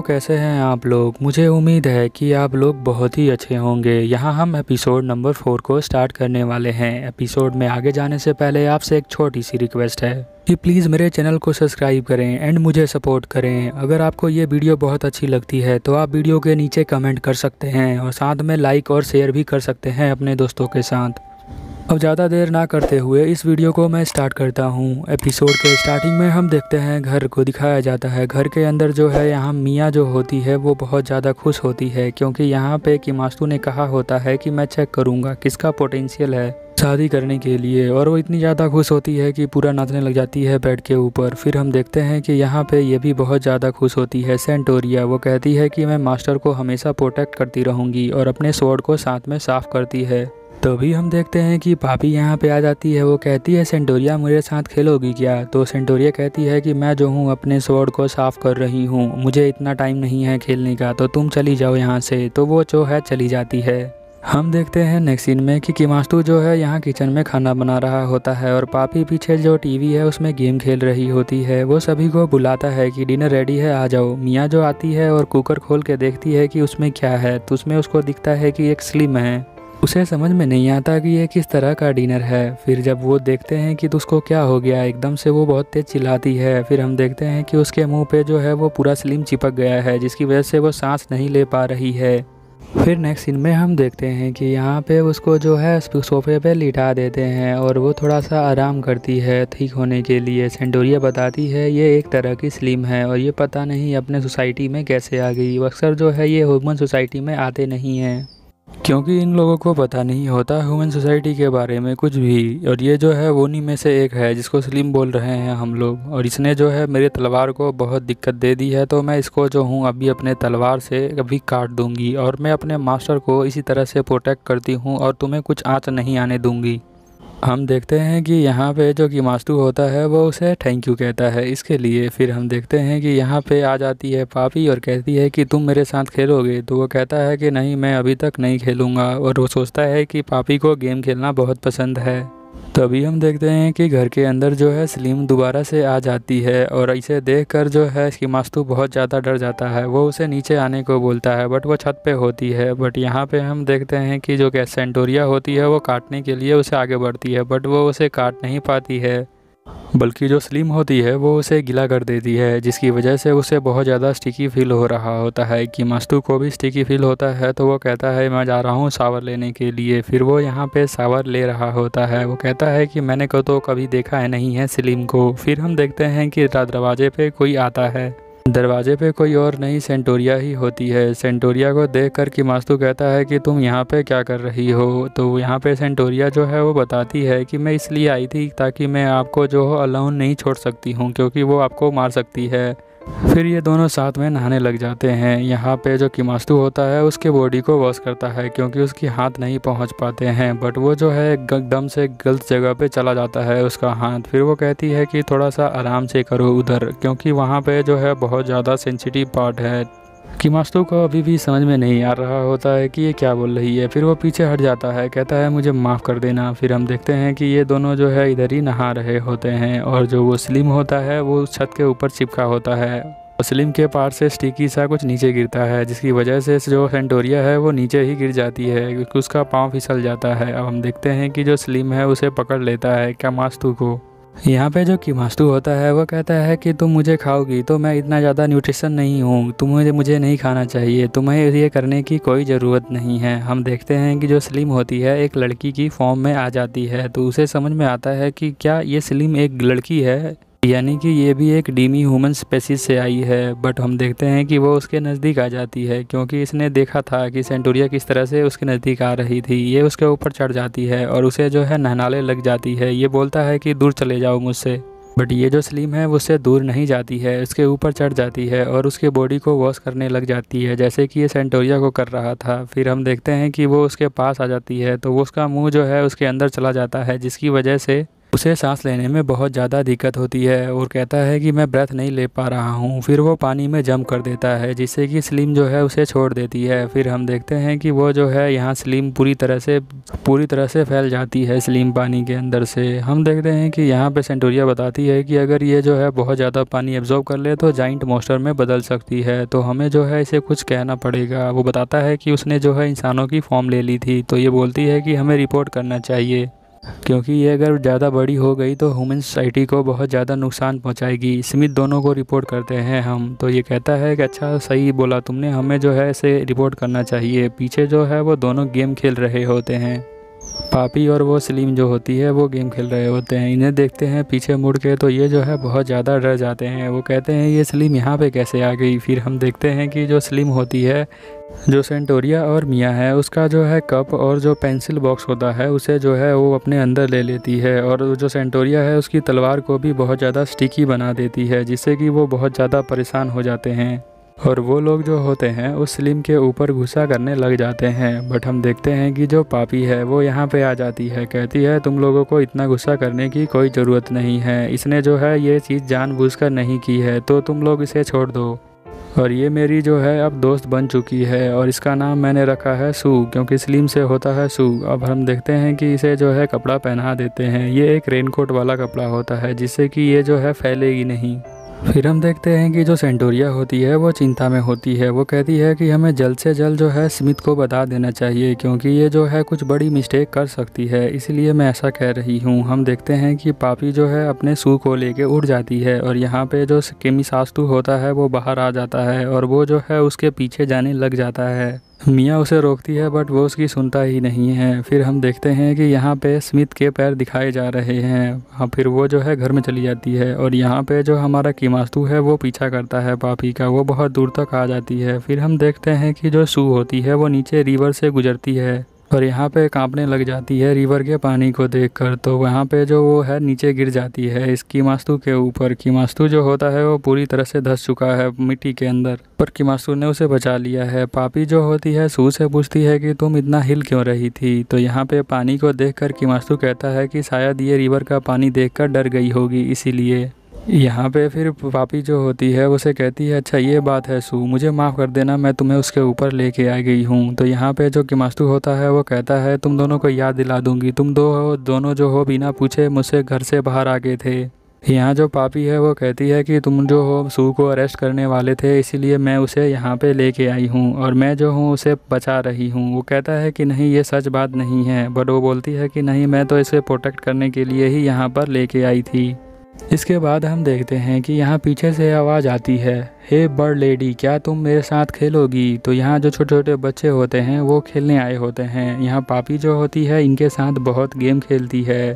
कैसे हैं आप लोग। मुझे उम्मीद है कि आप लोग बहुत ही अच्छे होंगे। यहाँ हम एपिसोड नंबर 4 को स्टार्ट करने वाले हैं। एपिसोड में आगे जाने से पहले आपसे एक छोटी सी रिक्वेस्ट है कि प्लीज़ मेरे चैनल को सब्सक्राइब करें एंड मुझे सपोर्ट करें। अगर आपको ये वीडियो बहुत अच्छी लगती है तो आप वीडियो के नीचे कमेंट कर सकते हैं और साथ में लाइक और शेयर भी कर सकते हैं अपने दोस्तों के साथ। अब ज़्यादा देर ना करते हुए इस वीडियो को मैं स्टार्ट करता हूँ। एपिसोड के स्टार्टिंग में हम देखते हैं घर को दिखाया जाता है। घर के अंदर जो है यहाँ मिया जो होती है वो बहुत ज़्यादा खुश होती है क्योंकि यहाँ पे किमास्तु ने कहा होता है कि मैं चेक करूँगा किसका पोटेंशियल है शादी करने के लिए, और वो इतनी ज़्यादा खुश होती है कि पूरा नाचने लग जाती है बेड के ऊपर। फिर हम देखते हैं कि यहाँ पे ये भी बहुत ज़्यादा खुश होती है सेंटोरिया। वो कहती है कि मैं मास्टर को हमेशा प्रोटेक्ट करती रहूँगी और अपने स्वॉर्ड को साथ में साफ़ करती है। तभी हम देखते हैं कि पापी यहाँ पे आ जाती है। वो कहती है सेंटोरिया मेरे साथ खेलोगी क्या। तो सेंटोरिया कहती है कि मैं जो हूँ अपने स्वॉर्ड को साफ़ कर रही हूँ, मुझे इतना टाइम नहीं है खेलने का, तो तुम चली जाओ यहाँ से। तो वो जो है चली जाती है। हम देखते हैं नेक्स्ट सीन में कि किमास्तु जो है यहाँ किचन में खाना बना रहा होता है और पापी पीछे जो टीवी है उसमें गेम खेल रही होती है। वो सभी को बुलाता है कि डिनर रेडी है, आ जाओ। मिया जो आती है और कुकर खोल के देखती है कि उसमें क्या है, तो उसमें उसको दिखता है कि एक स्लिम है। उसे समझ में नहीं आता कि ये किस तरह का डिनर है। फिर जब वो देखते हैं कि तो उसको क्या हो गया, एकदम से वो बहुत तेज चिल्लाती है। फिर हम देखते हैं कि उसके मुंह पे जो है वो पूरा स्लिम चिपक गया है जिसकी वजह से वो सांस नहीं ले पा रही है। फिर नेक्स्ट सीन में हम देखते हैं कि यहाँ पे उसको जो है सोफे पे लिटा देते हैं और वो थोड़ा सा आराम करती है ठीक होने के लिए। सेंटोरिया बताती है ये एक तरह की स्लिम है और ये पता नहीं अपने सोसाइटी में कैसे आ गई। अक्सर जो है ये ह्यूमन सोसाइटी में आते नहीं हैं क्योंकि इन लोगों को पता नहीं होता ह्यूमन सोसाइटी के बारे में कुछ भी। और ये जो है उन्हीं में से एक है जिसको स्लिम बोल रहे हैं हम लोग। और इसने जो है मेरे तलवार को बहुत दिक्कत दे दी है, तो मैं इसको जो हूँ अभी अपने तलवार से अभी काट दूंगी और मैं अपने मास्टर को इसी तरह से प्रोटेक्ट करती हूँ और तुम्हें कुछ आँच नहीं आने दूंगी। हम देखते हैं कि यहाँ पे जो किमास्तु होता है वो उसे थैंक यू कहता है इसके लिए। फिर हम देखते हैं कि यहाँ पे आ जाती है पापी और कहती है कि तुम मेरे साथ खेलोगे। तो वो कहता है कि नहीं, मैं अभी तक नहीं खेलूँगा। और वो सोचता है कि पापी को गेम खेलना बहुत पसंद है। तभी हम देखते हैं कि घर के अंदर जो है स्लिम दोबारा से आ जाती है और इसे देखकर जो है किमास्तु बहुत ज़्यादा डर जाता है। वो उसे नीचे आने को बोलता है बट वो छत पे होती है। बट यहाँ पे हम देखते हैं कि जो सेंटोरिया होती है वो काटने के लिए उसे आगे बढ़ती है बट वो उसे काट नहीं पाती है, बल्कि जो स्लिम होती है वो उसे गिला कर देती है जिसकी वजह से उसे बहुत ज़्यादा स्टिकी फील हो रहा होता है। किमास्तु को भी स्टिकी फील होता है तो वो कहता है मैं जा रहा हूँ शावर लेने के लिए। फिर वो यहाँ पे शावर ले रहा होता है। वो कहता है कि मैंने तो कभी देखा है नहीं है स्लिम को। फिर हम देखते हैं कि दरवाजे पे कोई आता है। दरवाजे पे कोई और नहीं सेंटोरिया ही होती है। सेंटोरिया को देखकर किमास्तु कहता है कि तुम यहाँ पे क्या कर रही हो। तो यहाँ पे सेंटोरिया जो है वो बताती है कि मैं इसलिए आई थी ताकि मैं आपको जो हो अलोन नहीं छोड़ सकती हूँ क्योंकि वो आपको मार सकती है। फिर ये दोनों साथ में नहाने लग जाते हैं। यहाँ पे जो किमास्तु होता है उसके बॉडी को वॉश करता है क्योंकि उसके हाथ नहीं पहुँच पाते हैं। बट वो जो है एकदम से गलत जगह पे चला जाता है उसका हाथ। फिर वो कहती है कि थोड़ा सा आराम से करो उधर, क्योंकि वहाँ पे जो है बहुत ज़्यादा सेंसिटिव पार्ट है। किमास्तु को अभी भी समझ में नहीं आ रहा होता है कि ये क्या बोल रही है। फिर वो पीछे हट जाता है, कहता है मुझे माफ़ कर देना। फिर हम देखते हैं कि ये दोनों जो है इधर ही नहा रहे होते हैं और जो वो स्लिम होता है वो छत के ऊपर चिपका होता है। स्लिम के पार से स्टिकी सा कुछ नीचे गिरता है जिसकी वजह से जो सेंटोरिया है वो नीचे ही गिर जाती है क्योंकि उसका पाँव फिसल जाता है। अब हम देखते हैं कि जो स्लिम है उसे पकड़ लेता है किमास्तु को। यहाँ पे जो किमास्तु होता है वो कहता है कि तुम मुझे खाओगी तो मैं इतना ज़्यादा न्यूट्रिशन नहीं हूँ, तुम्हें मुझे नहीं खाना चाहिए, तुम्हें ये करने की कोई ज़रूरत नहीं है। हम देखते हैं कि जो स्लिम होती है एक लड़की की फॉर्म में आ जाती है तो उसे समझ में आता है कि क्या ये स्लिम एक लड़की है, यानी कि ये भी एक डीमी ह्यूमन स्पेसीज से आई है। बट हम देखते हैं कि वो उसके नज़दीक आ जाती है क्योंकि इसने देखा था कि सेंटोरिया किस तरह से उसके नज़दीक आ रही थी। ये उसके ऊपर चढ़ जाती है और उसे जो है नहलाने लग जाती है। ये बोलता है कि दूर चले जाओ मुझसे, बट ये जो स्लिम है उससे दूर नहीं जाती है, उसके ऊपर चढ़ जाती है और उसके बॉडी को वॉश करने लग जाती है जैसे कि ये सेंटोरिया को कर रहा था। फिर हम देखते हैं कि वो उसके पास आ जाती है तो वो उसका मुँह जो है उसके अंदर चला जाता है जिसकी वजह से उसे सांस लेने में बहुत ज़्यादा दिक्कत होती है और कहता है कि मैं ब्रेथ नहीं ले पा रहा हूँ। फिर वो पानी में जंप कर देता है जिससे कि स्लिम जो है उसे छोड़ देती है। फिर हम देखते हैं कि वो जो है यहाँ स्लिम पूरी तरह से फैल जाती है स्लिम पानी के अंदर से। हम देखते हैं कि यहाँ पे सेंटोरिया बताती है कि अगर ये जो है बहुत ज़्यादा पानी एब्जॉर्ब कर ले तो जाइंट मॉन्स्टर में बदल सकती है, तो हमें जो है इसे कुछ कहना पड़ेगा। वो बताता है कि उसने जो है इंसानों की फॉर्म ले ली थी, तो ये बोलती है कि हमें रिपोर्ट करना चाहिए क्योंकि ये अगर ज़्यादा बड़ी हो गई तो ह्यूमन सोसाइटी को बहुत ज़्यादा नुकसान पहुंचाएगी। स्मिथ दोनों को रिपोर्ट करते हैं हम, तो ये कहता है कि अच्छा सही बोला तुमने, हमें जो है इसे रिपोर्ट करना चाहिए। पीछे जो है वो दोनों गेम खेल रहे होते हैं, पापी और वो स्लिम जो होती है वो गेम खेल रहे होते हैं। इन्हें देखते हैं पीछे मुड़ के तो ये जो है बहुत ज़्यादा डर जाते हैं। वो कहते हैं ये स्लिम यहाँ पे कैसे आ गई। फिर हम देखते हैं कि जो स्लिम होती है, जो सेंटोरिया और मिया है, उसका जो है कप और जो पेंसिल बॉक्स होता है उसे जो है वो अपने अंदर ले लेती है और जो सेंटोरिया है उसकी तलवार को भी बहुत ज़्यादा स्टिकी बना देती है जिससे कि वो बहुत ज़्यादा परेशान हो जाते हैं और वो लोग जो होते हैं उस स्लिम के ऊपर गुस्सा करने लग जाते हैं। बट हम देखते हैं कि जो पापी है वो यहाँ पे आ जाती है, कहती है तुम लोगों को इतना गुस्सा करने की कोई ज़रूरत नहीं है, इसने जो है ये चीज़ जानबूझकर नहीं की है, तो तुम लोग इसे छोड़ दो। और ये मेरी जो है अब दोस्त बन चुकी है और इसका नाम मैंने रखा है सू, क्योंकि स्लिम से होता है सू। अब हम देखते हैं कि इसे जो है कपड़ा पहना देते हैं। ये एक रेनकोट वाला कपड़ा होता है जिससे कि ये जो है फैलेगी नहीं। फिर हम देखते हैं कि जो सेंटोरिया होती है वो चिंता में होती है। वो कहती है कि हमें जल्द से जल्द जो है स्मिथ को बता देना चाहिए क्योंकि ये जो है कुछ बड़ी मिस्टेक कर सकती है, इसलिए मैं ऐसा कह रही हूँ। हम देखते हैं कि पापी जो है अपने सू को लेके उड़ जाती है और यहाँ पे जो केमिसास्तु होता है वो बाहर आ जाता है और वो जो है उसके पीछे जाने लग जाता है। मिया उसे रोकती है बट वो उसकी सुनता ही नहीं है। फिर हम देखते हैं कि यहाँ पे स्मिथ के पैर दिखाए जा रहे हैं। हाँ, फिर वो जो है घर में चली जाती है और यहाँ पे जो हमारा कीमास्तु है वो पीछा करता है पापी का, वो बहुत दूर तक आ जाती है। फिर हम देखते हैं कि जो सू होती है वो नीचे रिवर से गुजरती है और यहाँ पे कांपने लग जाती है रिवर के पानी को देखकर, तो वहाँ पे जो वो है नीचे गिर जाती है इस कीमास्तु के ऊपर। कीमास्तु जो होता है वो पूरी तरह से धंस चुका है मिट्टी के अंदर, पर कीमास्तु ने उसे बचा लिया है। पापी जो होती है सू से पूछती है कि तुम इतना हिल क्यों रही थी, तो यहाँ पे पानी को देखकर कीमास्तु कहता है कि शायद ये रिवर का पानी देखकर डर गई होगी इसीलिए। यहाँ पे फिर पापी जो होती है उसे कहती है अच्छा ये बात है सू, मुझे माफ़ कर देना, मैं तुम्हें उसके ऊपर लेके आ गई हूँ। तो यहाँ पे जो कीमास्तु होता है वो कहता है तुम दोनों को याद दिला दूंगी, तुम दोनों जो हो बिना पूछे मुझसे घर से बाहर आ गए थे। यहाँ जो पापी है वो कहती है कि तुम जो हो सू को अरेस्ट करने वाले थे इसीलिए मैं उसे यहाँ पे लेके आई हूँ और मैं जो हूँ उसे बचा रही हूँ। वो कहता है कि नहीं ये सच बात नहीं है, बट वो बोलती है कि नहीं मैं तो इसे प्रोटेक्ट करने के लिए ही यहाँ पर लेके आई थी। इसके बाद हम देखते हैं कि यहाँ पीछे से आवाज़ आती है, हे बर्ड लेडी क्या तुम मेरे साथ खेलोगी। तो यहाँ जो छोटे छोटे बच्चे होते हैं वो खेलने आए होते हैं। यहाँ पापी जो होती है इनके साथ बहुत गेम खेलती है।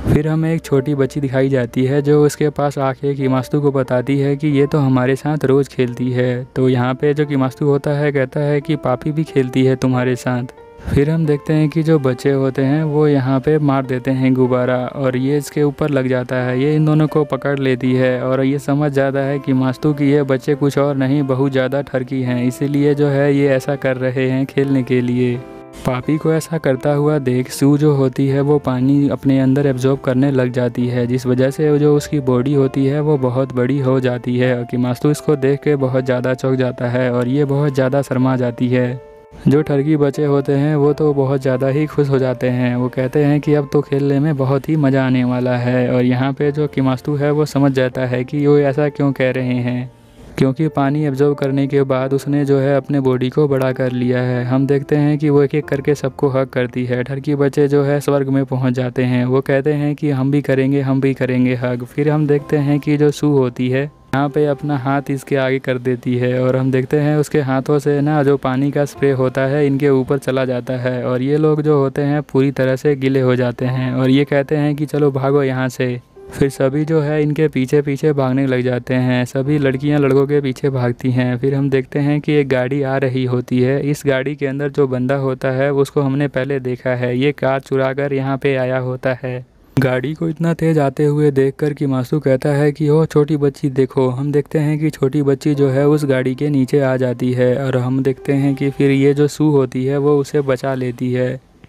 फिर हमें एक छोटी बच्ची दिखाई जाती है जो उसके पास आके कीमास्तु को बताती है कि ये तो हमारे साथ रोज़ खेलती है। तो यहाँ पे जो कीमास्तु होता है कहता है कि पापी भी खेलती है तुम्हारे साथ। फिर हम देखते हैं कि जो बच्चे होते हैं वो यहाँ पे मार देते हैं गुब्बारा और ये इसके ऊपर लग जाता है। ये इन दोनों को पकड़ लेती है और ये समझ जाता है कि कीमास्तु की ये बच्चे कुछ और नहीं बहुत ज़्यादा ठरकी हैं, इसीलिए जो है ये ऐसा कर रहे हैं खेलने के लिए। पापी को ऐसा करता हुआ देख सू जो होती है वो पानी अपने अंदर एब्जॉर्ब करने लग जाती है, जिस वजह से जो उसकी बॉडी होती है वो बहुत बड़ी हो जाती है। और कीमास्तु इसको देख के बहुत ज़्यादा चौंक जाता है और ये बहुत ज़्यादा शर्मा जाती है। जो ठरकी बच्चे होते हैं वो तो बहुत ज़्यादा ही खुश हो जाते हैं। वो कहते हैं कि अब तो खेलने में बहुत ही मज़ा आने वाला है। और यहाँ पे जो कीमास्तु है वो समझ जाता है कि वो ऐसा क्यों कह रहे हैं, क्योंकि पानी एब्जॉर्ब करने के बाद उसने जो है अपने बॉडी को बड़ा कर लिया है। हम देखते हैं कि वो एक एक करके सबको हग करती है। ठरकी बच्चे जो है स्वर्ग में पहुंच जाते हैं। वो कहते हैं कि हम भी करेंगे हग। फिर हम देखते हैं कि जो सू होती है यहाँ पे अपना हाथ इसके आगे कर देती है और हम देखते हैं उसके हाथों से ना जो पानी का स्प्रे होता है इनके ऊपर चला जाता है और ये लोग जो होते हैं पूरी तरह से गीले हो जाते हैं और ये कहते हैं कि चलो भागो यहाँ से। फिर सभी जो है इनके पीछे पीछे भागने लग जाते हैं। सभी लड़कियां लड़कों के पीछे भागती हैं। फिर हम देखते हैं कि एक गाड़ी आ रही होती है। इस गाड़ी के अंदर जो बंदा होता है उसको हमने पहले देखा है, ये कार चुरा कर यहाँ पे आया होता है। गाड़ी को इतना तेज आते हुए देखकर कीमास्तु कहता है कि ओ छोटी बच्ची देखो। हम देखते हैं कि छोटी बच्ची जो है उस गाड़ी के नीचे आ जाती है और हम देखते हैं कि फिर ये जो सू होती है वो उसे बचा लेती है।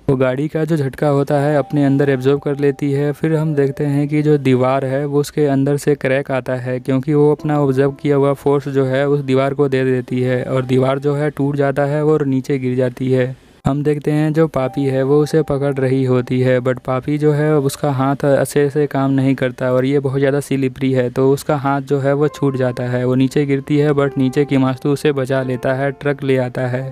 वो गाड़ी का जो झटका होता है अपने अंदर एब्जॉर्ब कर लेती है। फिर हम देखते हैं कि जो दीवार है वो उसके अंदर से क्रैक आता है, क्योंकि वो अपना ऑब्जर्व किया हुआ फोर्स जो है उस दीवार को दे देती है और दीवार जो है टूट जाता है और नीचे गिर जाती है। हम देखते हैं जो पापी है वो उसे पकड़ रही होती है, बट पापी जो है उसका हाथ अच्छे से काम नहीं करता और ये बहुत ज़्यादा स्लिपरी है, तो उसका हाथ जो है वो छूट जाता है। वो नीचे गिरती है, बट नीचे कीमास्तु उसे बचा लेता है, ट्रक ले आता है।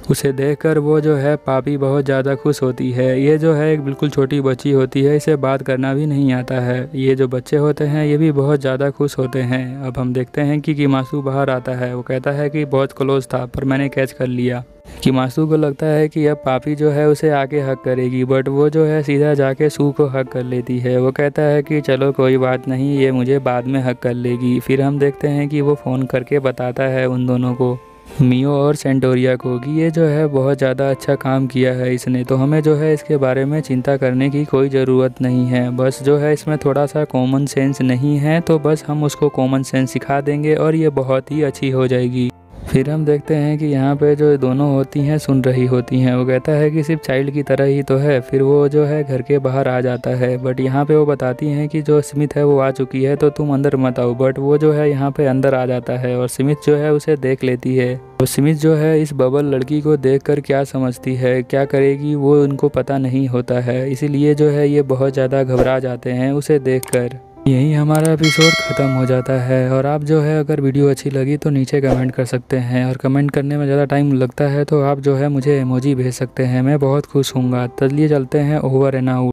उसे देखकर वो जो है पापी बहुत ज़्यादा खुश होती है। ये जो है एक बिल्कुल छोटी बच्ची होती है, इसे बात करना भी नहीं आता है। ये जो बच्चे होते हैं ये भी बहुत ज़्यादा खुश होते हैं। अब हम देखते हैं कि कीमासु बाहर आता है। वो कहता है कि बहुत क्लोज था पर मैंने कैच कर लिया। कीमासु को लगता है कि अब पापी जो है उसे आके हक करेगी, बट वो जो है सीधा जाके सू को हक कर लेती है। वो कहता है कि चलो कोई बात नहीं, ये मुझे बाद में हक कर लेगी। फिर हम देखते हैं कि वो फ़ोन करके बताता है उन दोनों को, मियो और सेंटोरिया को, कि ये जो है बहुत ज़्यादा अच्छा काम किया है इसने, तो हमें जो है इसके बारे में चिंता करने की कोई ज़रूरत नहीं है। बस जो है इसमें थोड़ा सा कॉमन सेंस नहीं है, तो बस हम उसको कॉमन सेंस सिखा देंगे और ये बहुत ही अच्छी हो जाएगी। फिर हम देखते हैं कि यहाँ पे जो दोनों होती हैं सुन रही होती हैं। वो कहता है कि सिर्फ चाइल्ड की तरह ही तो है। फिर वो जो है घर के बाहर आ जाता है, बट यहाँ पे वो बताती हैं कि जो स्मिथ है वो आ चुकी है तो तुम अंदर मत आओ। बट वो जो है यहाँ पे अंदर आ जाता है और स्मिथ जो है उसे देख लेती है। तो स्मिथ जो है इस बबल लड़की को देखकर क्या समझती है, क्या करेगी, वो उनको पता नहीं होता है। इसीलिए जो है ये बहुत ज़्यादा घबरा जाते हैं उसे देखकर। यही हमारा एपिसोड ख़त्म हो जाता है। और आप जो है अगर वीडियो अच्छी लगी तो नीचे कमेंट कर सकते हैं, और कमेंट करने में ज़्यादा टाइम लगता है तो आप जो है मुझे इमोजी भेज सकते हैं, मैं बहुत खुश हूँगा। चलिए चलते हैं, ओवर एंड आउट।